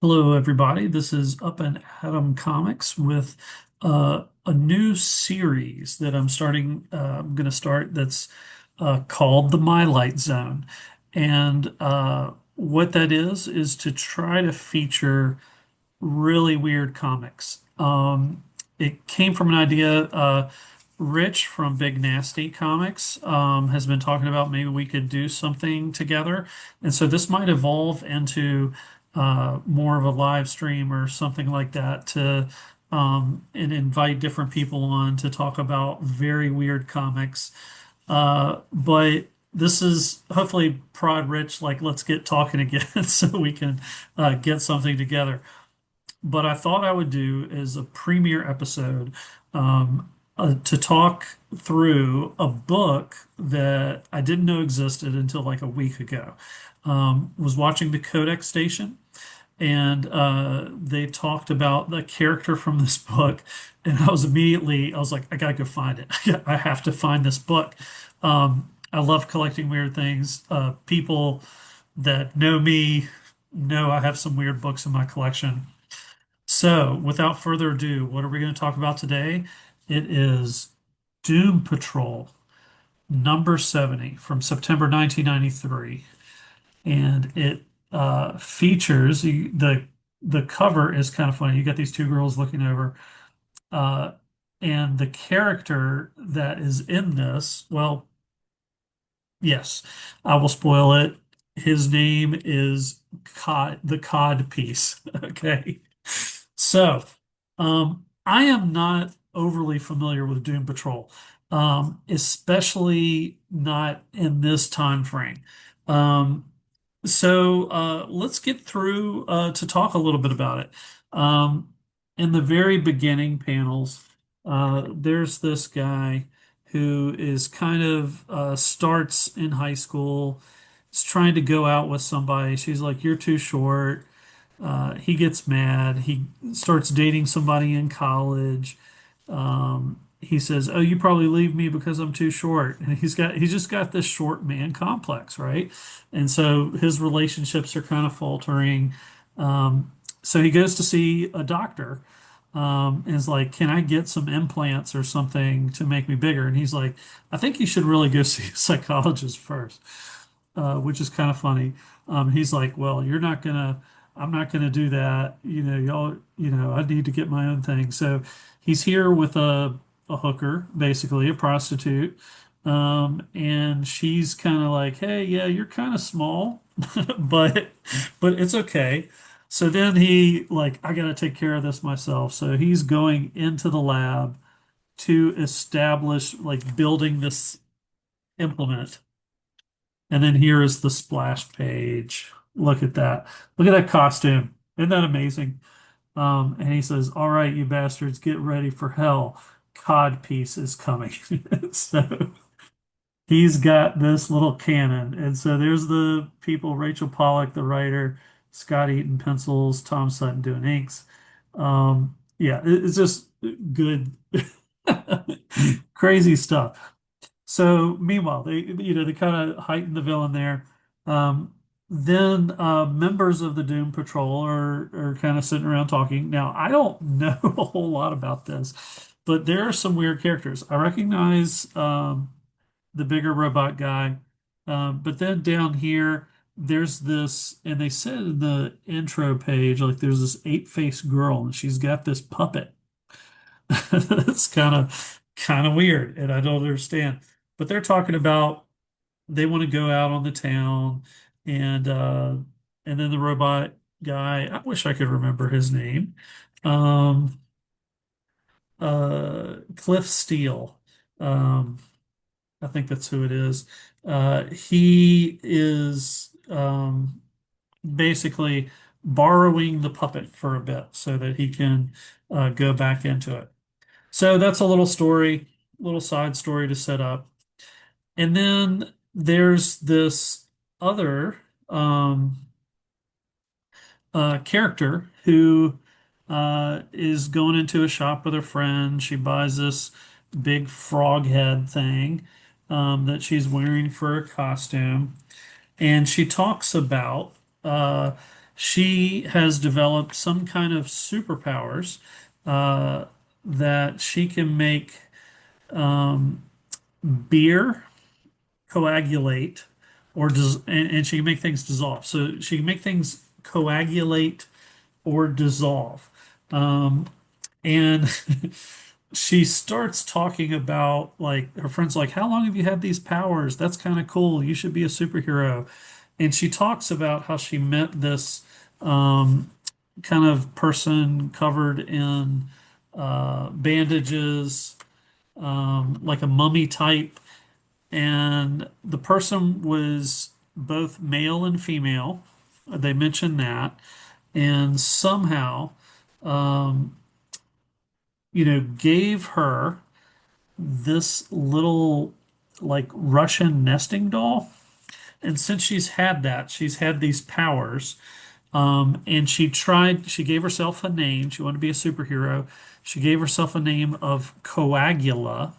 Hello, everybody. This is Up and Atom Comics with a new series that I'm going to start that's called the Mylite Zone. And what that is to try to feature really weird comics. It came from an idea. Rich from Big Nasty Comics has been talking about maybe we could do something together. And so this might evolve into more of a live stream or something like that to and invite different people on to talk about very weird comics. But this is hopefully prod rich, like let's get talking again so we can get something together. But I thought I would do is a premiere episode to talk through a book that I didn't know existed until like a week ago. Was watching the Codex station, and they talked about the character from this book, and I was like, I gotta go find it. I have to find this book. I love collecting weird things. People that know me know I have some weird books in my collection. So, without further ado, what are we going to talk about today? It is Doom Patrol number 70 from September 1993. And it features the cover is kind of funny. You got these two girls looking over. Uh, and the character that is in this, well, yes, I will spoil it. His name is the Codpiece. Okay. So, I am not overly familiar with Doom Patrol, especially not in this time frame. Um, let's get through to talk a little bit about it. Um, in the very beginning panels, there's this guy who is kind of starts in high school, is trying to go out with somebody. She's like, "You're too short." He gets mad. He starts dating somebody in college. He says, "Oh, you probably leave me because I'm too short." And he's just got this short man complex, right? And so his relationships are kind of faltering. Um, so he goes to see a doctor, and is like, "Can I get some implants or something to make me bigger?" And he's like, "I think you should really go see a psychologist first," which is kind of funny. He's like, "Well, I'm not gonna do that. I need to get my own thing." So he's here with a hooker, basically a prostitute, and she's kind of like, "Hey, yeah, you're kind of small, but it's okay." So then he like, "I gotta take care of this myself." So he's going into the lab to establish like building this implement. And then here is the splash page. Look at that. Look at that costume. Isn't that amazing? And he says, "All right, you bastards, get ready for hell. Codpiece is coming." So he's got this little cannon. And so there's the people, Rachel Pollack, the writer, Scott Eaton pencils, Tom Sutton doing inks. Yeah, it's just good, crazy stuff. So meanwhile, they kind of heighten the villain there. Um, then members of the Doom Patrol are kind of sitting around talking. Now, I don't know a whole lot about this, but there are some weird characters. I recognize the bigger robot guy, but then down here there's this, and they said in the intro page like there's this eight-faced girl, and she's got this puppet. It's kind of weird, and I don't understand. But they're talking about they want to go out on the town, and then the robot guy, I wish I could remember his name. Um, Cliff Steele. Um, I think that's who it is. He is basically borrowing the puppet for a bit so that he can go back into it. So that's a little story, little side story to set up. And then there's this other character who is going into a shop with her friend. She buys this big frog head thing that she's wearing for a costume. And she talks about She has developed some kind of superpowers uh, that she can make beer coagulate and she can make things dissolve. So she can make things coagulate or dissolve. Um, and she starts talking about like her friends like, how long have you had these powers? That's kind of cool. You should be a superhero. And she talks about how she met this um, kind of person covered in bandages, like a mummy type. And the person was both male and female. They mentioned that. And somehow, gave her this little like Russian nesting doll. And since she's had that, she's had these powers. And she gave herself a name. She wanted to be a superhero. She gave herself a name of Coagula.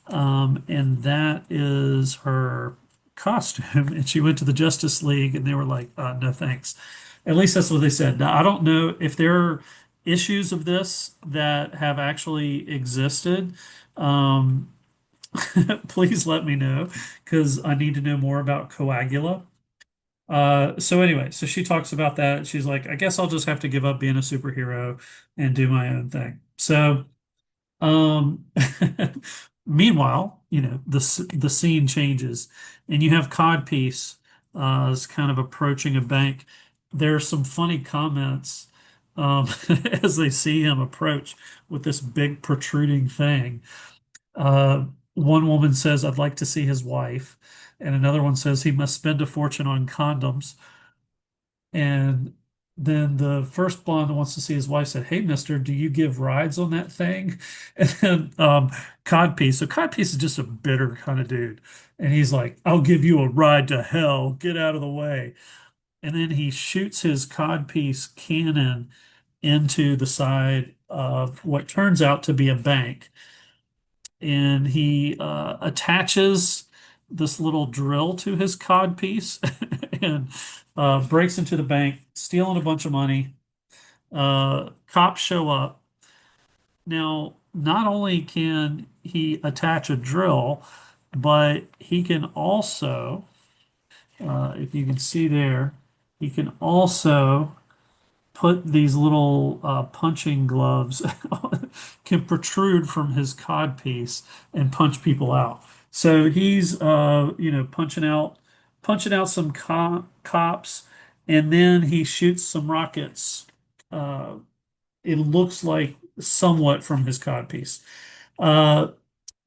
And that is her costume. And she went to the Justice League and they were like, no thanks. At least that's what they said. Now, I don't know if there are issues of this that have actually existed. Um, please let me know because I need to know more about Coagula. So anyway, so she talks about that. She's like, I guess I'll just have to give up being a superhero and do my own thing. So, um, meanwhile, the scene changes, and you have Codpiece is kind of approaching a bank. There are some funny comments as they see him approach with this big protruding thing. One woman says, I'd like to see his wife. And another one says he must spend a fortune on condoms. And then the first blonde that wants to see his wife said, hey, mister, do you give rides on that thing? And then Codpiece. So Codpiece is just a bitter kind of dude. And he's like, I'll give you a ride to hell. Get out of the way. And then he shoots his Codpiece cannon into the side of what turns out to be a bank and he attaches this little drill to his cod piece and breaks into the bank, stealing a bunch of money. Cops show up. Now, not only can he attach a drill, but he can also, if you can see there, he can also put these little punching gloves can protrude from his cod piece and punch people out. So he's punching out some cops, and then he shoots some rockets. Uh, it looks like somewhat from his cod piece. Uh,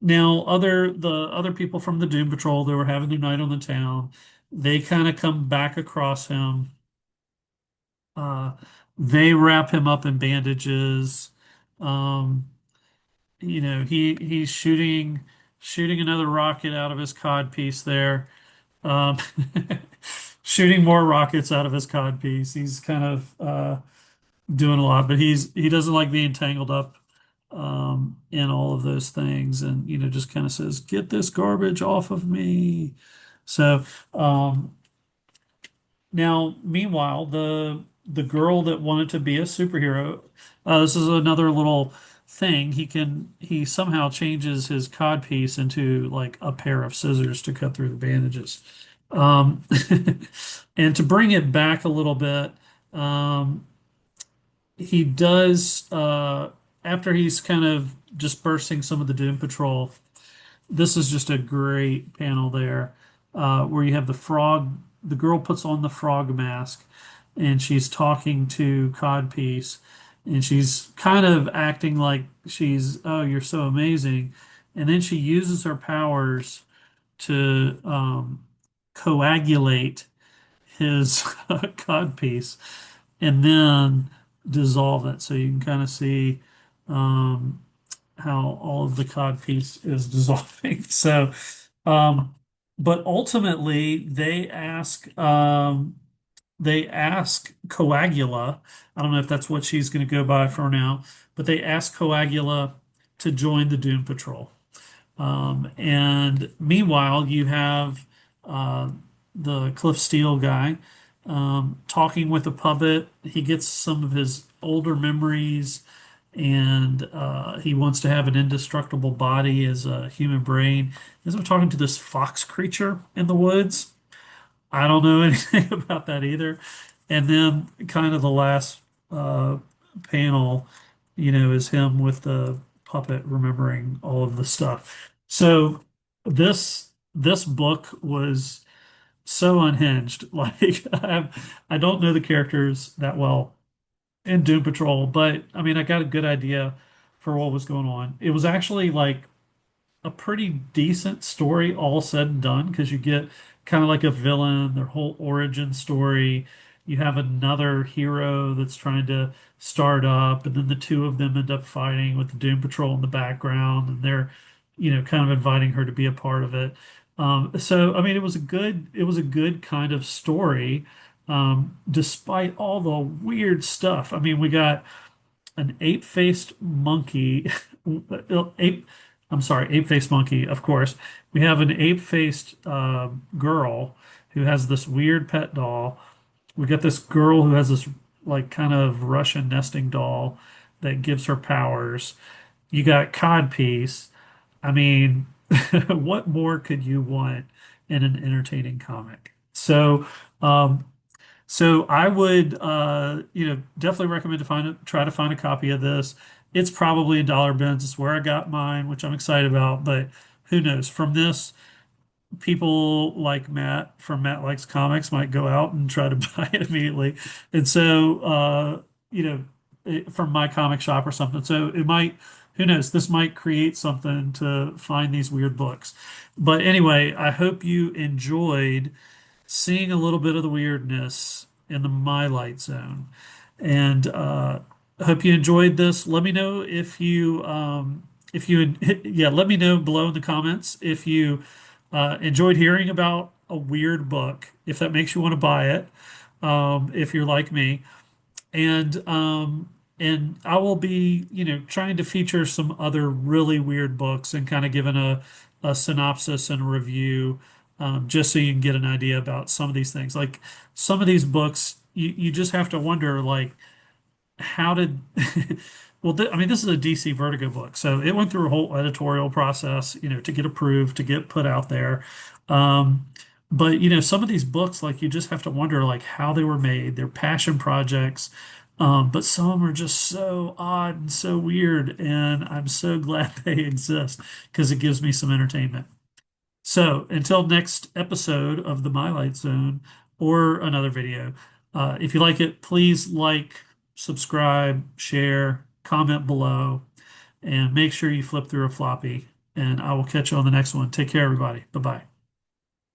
Now, the other people from the Doom Patrol that were having their night on the town, they kind of come back across him. Uh, they wrap him up in bandages. Um, he's shooting another rocket out of his cod piece there. Um, shooting more rockets out of his cod piece. He's kind of doing a lot, but he doesn't like being tangled up in all of those things, and just kind of says, "Get this garbage off of me." So um, now, meanwhile, the girl that wanted to be a superhero, this is another little thing. He somehow changes his codpiece into like a pair of scissors to cut through the bandages. Um, and to bring it back a little bit, um, he does after he's kind of dispersing some of the Doom Patrol. This is just a great panel there, where you have the frog. The girl puts on the frog mask, and she's talking to Codpiece, and she's kind of acting like she's, "Oh, you're so amazing," and then she uses her powers to coagulate his Codpiece, and then dissolve it. So you can kind of see um, how all of the codpiece is dissolving. So, um, but ultimately they ask Coagula. I don't know if that's what she's going to go by for now, but they ask Coagula to join the Doom Patrol. And meanwhile, you have uh, the Cliff Steele guy. talking with the puppet. He gets some of his older memories, and he wants to have an indestructible body as a human brain. As I'm talking to this fox creature in the woods. I don't know anything about that either. And then kind of the last uh, panel, is him with the puppet remembering all of the stuff. So this book was so unhinged. Like I don't know the characters that well in Doom Patrol, but I mean I got a good idea for what was going on. It was actually like a pretty decent story all said and done because you get kind of like a villain, their whole origin story. You have another hero that's trying to start up, and then the two of them end up fighting with the Doom Patrol in the background, and they're, kind of inviting her to be a part of it. So I mean, it was a good kind of story, despite all the weird stuff. I mean, we got an ape-faced monkey, ape, I'm sorry, ape-faced monkey, of course. We have an ape-faced girl who has this weird pet doll. We got this girl who has this like kind of Russian nesting doll that gives her powers. You got Codpiece. I mean, what more could you want in an entertaining comic? So I would, definitely recommend try to find a copy of this. It's probably a dollar bins. It's where I got mine, which I'm excited about. But who knows? From this, people like Matt from Matt Likes Comics might go out and try to buy it immediately. And so, from my comic shop or something. So it might, who knows? This might create something to find these weird books. But anyway, I hope you enjoyed seeing a little bit of the weirdness in the Mylite Zone. And I hope you enjoyed this. Let me know yeah, let me know below in the comments if you enjoyed hearing about a weird book, if that makes you want to buy it, if you're like me and I will be, trying to feature some other really weird books and kind of giving a synopsis and a review, just so you can get an idea about some of these things. Like some of these books, you just have to wonder, like, how did well I mean this is a DC Vertigo book, so it went through a whole editorial process, to get approved, to get put out there. um but some of these books, like, you just have to wonder like how they were made. They're passion projects, but some of them are just so odd and so weird, and I'm so glad they exist because it gives me some entertainment. So until next episode of the Mylite Zone or another video, if you like it, please like, subscribe, share, comment below, and make sure you flip through a floppy. And I will catch you on the next one. Take care, everybody. Bye bye.